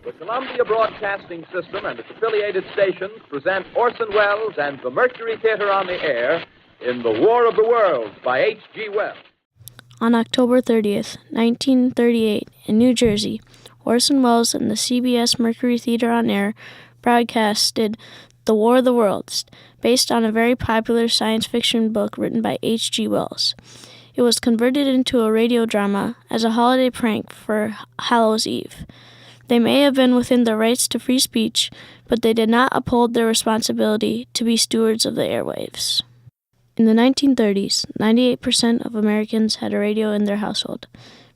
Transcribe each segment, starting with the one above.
The Columbia Broadcasting System and its affiliated stations present Orson Welles and the Mercury Theater on the Air in The War of the Worlds by H.G. Wells. On October 30th, 1938, in New Jersey, Orson Welles and the CBS Mercury Theater on Air broadcasted The War of the Worlds, based on a very popular science fiction book written by H.G. Wells. It was converted into a radio drama as a holiday prank for Hallows' Eve. They may have been within their rights to free speech, but they did not uphold their responsibility to be stewards of the airwaves. In the 1930s, 98% of Americans had a radio in their household.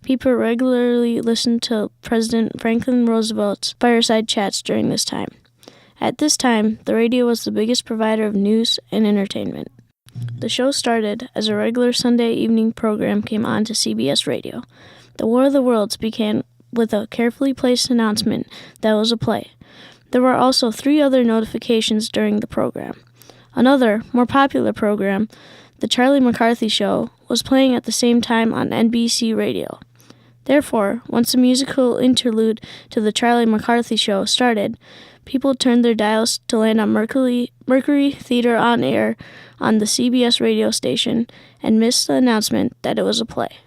People regularly listened to President Franklin Roosevelt's fireside chats during this time. At this time, the radio was the biggest provider of news and entertainment. The show started as a regular Sunday evening program came on to CBS Radio. The War of the Worlds began with a carefully placed announcement that it was a play. There were also 3 other notifications during the program. Another, more popular program, The Charlie McCarthy Show, was playing at the same time on NBC Radio. Therefore, once the musical interlude to The Charlie McCarthy Show started, people turned their dials to land on Mercury Theater on Air on the CBS radio station and missed the announcement that it was a play.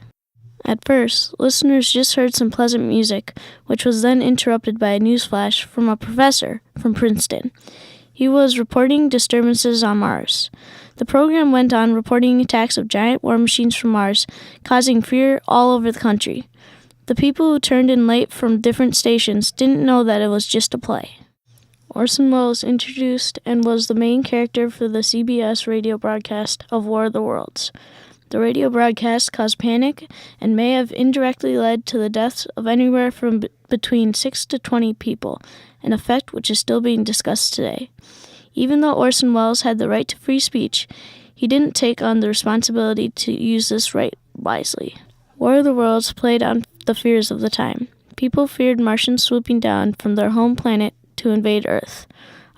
At first, listeners just heard some pleasant music, which was then interrupted by a newsflash from a professor from Princeton. He was reporting disturbances on Mars. The program went on reporting attacks of giant war machines from Mars, causing fear all over the country. The people who turned in late from different stations didn't know that it was just a play. Orson Welles introduced and was the main character for the CBS radio broadcast of War of the Worlds. The radio broadcast caused panic and may have indirectly led to the deaths of anywhere from between 6 to 20 people, an effect which is still being discussed today. Even though Orson Welles had the right to free speech, he didn't take on the responsibility to use this right wisely. War of the Worlds played on the fears of the time. People feared Martians swooping down from their home planet to invade Earth.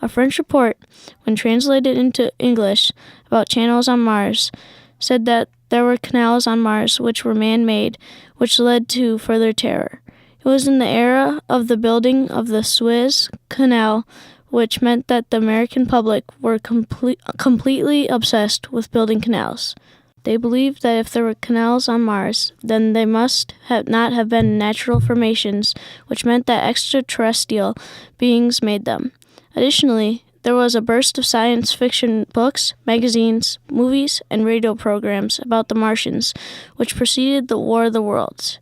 A French report, when translated into English about channels on Mars, said that there were canals on Mars which were man-made, which led to further terror. It was in the era of the building of the Suez Canal, which meant that the American public were completely obsessed with building canals. They believed that if there were canals on Mars, then they must not have been natural formations, which meant that extraterrestrial beings made them. Additionally, there was a burst of science fiction books, magazines, movies, and radio programs about the Martians, which preceded the War of the Worlds.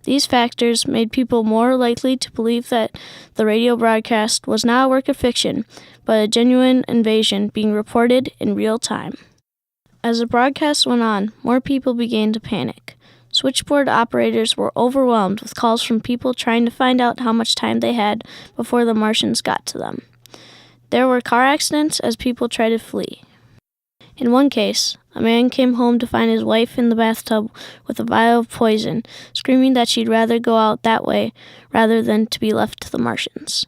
These factors made people more likely to believe that the radio broadcast was not a work of fiction, but a genuine invasion being reported in real time. As the broadcast went on, more people began to panic. Switchboard operators were overwhelmed with calls from people trying to find out how much time they had before the Martians got to them. There were car accidents as people tried to flee. In one case, a man came home to find his wife in the bathtub with a vial of poison, screaming that she'd rather go out that way rather than to be left to the Martians.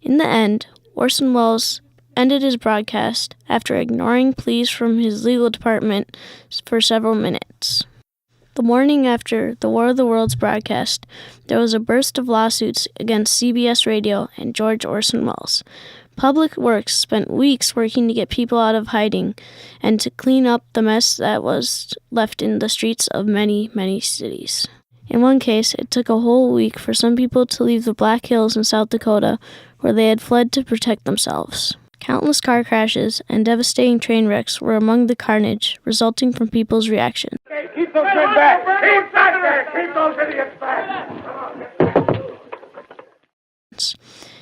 In the end, Orson Welles ended his broadcast after ignoring pleas from his legal department for several minutes. The morning after the War of the Worlds broadcast, there was a burst of lawsuits against CBS Radio and George Orson Welles. Public Works spent weeks working to get people out of hiding and to clean up the mess that was left in the streets of many, many cities. In one case, it took a whole week for some people to leave the Black Hills in South Dakota, where they had fled to protect themselves. Countless car crashes and devastating train wrecks were among the carnage resulting from people's reaction. Hey, keep those men back! Keep back there! Keep those idiots back!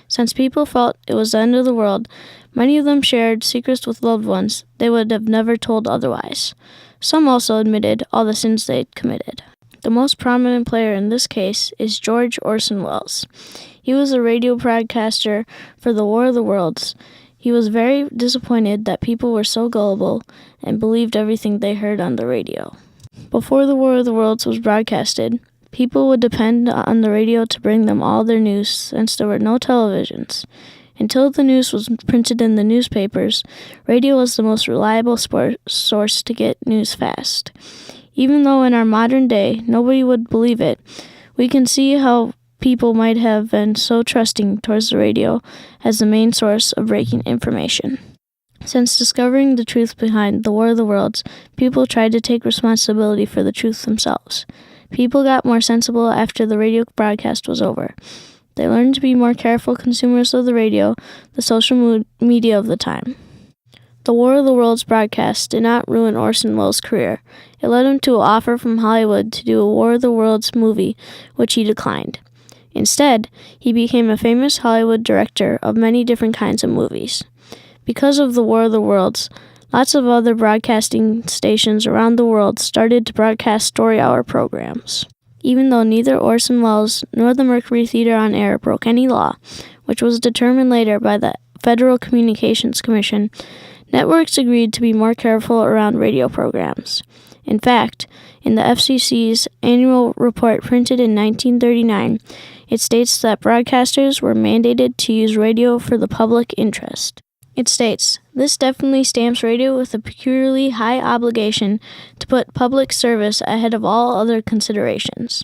Since people felt it was the end of the world, many of them shared secrets with loved ones they would have never told otherwise. Some also admitted all the sins they'd committed. The most prominent player in this case is George Orson Welles. He was a radio broadcaster for the War of the Worlds. He was very disappointed that people were so gullible and believed everything they heard on the radio. Before the War of the Worlds was broadcasted, people would depend on the radio to bring them all their news since there were no televisions. Until the news was printed in the newspapers, radio was the most reliable source to get news fast. Even though in our modern day nobody would believe it, we can see how people might have been so trusting towards the radio as the main source of breaking information. Since discovering the truth behind the War of the Worlds, people tried to take responsibility for the truth themselves. People got more sensible after the radio broadcast was over. They learned to be more careful consumers of the radio, the social media of the time. The War of the Worlds broadcast did not ruin Orson Welles' career. It led him to an offer from Hollywood to do a War of the Worlds movie, which he declined. Instead, he became a famous Hollywood director of many different kinds of movies. Because of the War of the Worlds, lots of other broadcasting stations around the world started to broadcast story hour programs. Even though neither Orson Welles nor the Mercury Theater on Air broke any law, which was determined later by the Federal Communications Commission, networks agreed to be more careful around radio programs. In fact, in the FCC's annual report printed in 1939, it states that broadcasters were mandated to use radio for the public interest. It states, "This definitely stamps radio with a peculiarly high obligation to put public service ahead of all other considerations."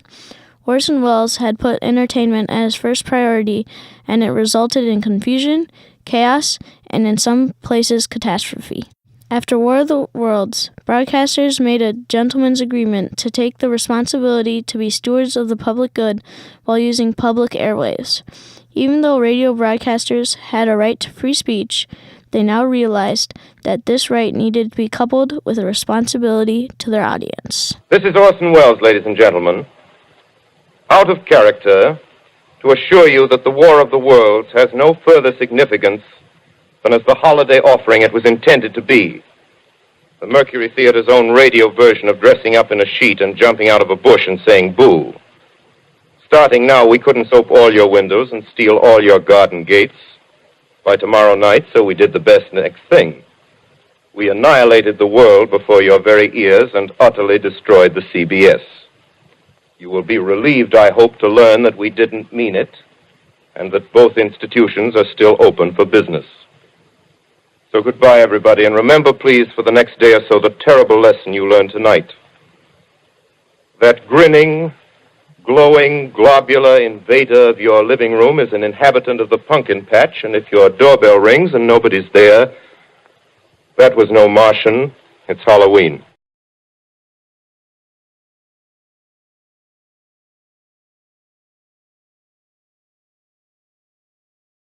Orson Welles had put entertainment as his first priority, and it resulted in confusion, chaos, and in some places catastrophe. After War of the Worlds, broadcasters made a gentleman's agreement to take the responsibility to be stewards of the public good while using public airwaves. Even though radio broadcasters had a right to free speech, they now realized that this right needed to be coupled with a responsibility to their audience. This is Orson Welles, ladies and gentlemen, out of character, to assure you that the War of the Worlds has no further significance than as the holiday offering it was intended to be. The Mercury Theater's own radio version of dressing up in a sheet and jumping out of a bush and saying boo. Starting now, we couldn't soap all your windows and steal all your garden gates. By tomorrow night, so we did the best next thing. We annihilated the world before your very ears and utterly destroyed the CBS. You will be relieved, I hope, to learn that we didn't mean it, and that both institutions are still open for business. So goodbye, everybody, and remember, please, for the next day or so, the terrible lesson you learned tonight. That grinning, glowing, globular invader of your living room is an inhabitant of the pumpkin patch, and if your doorbell rings and nobody's there, that was no Martian, it's Halloween.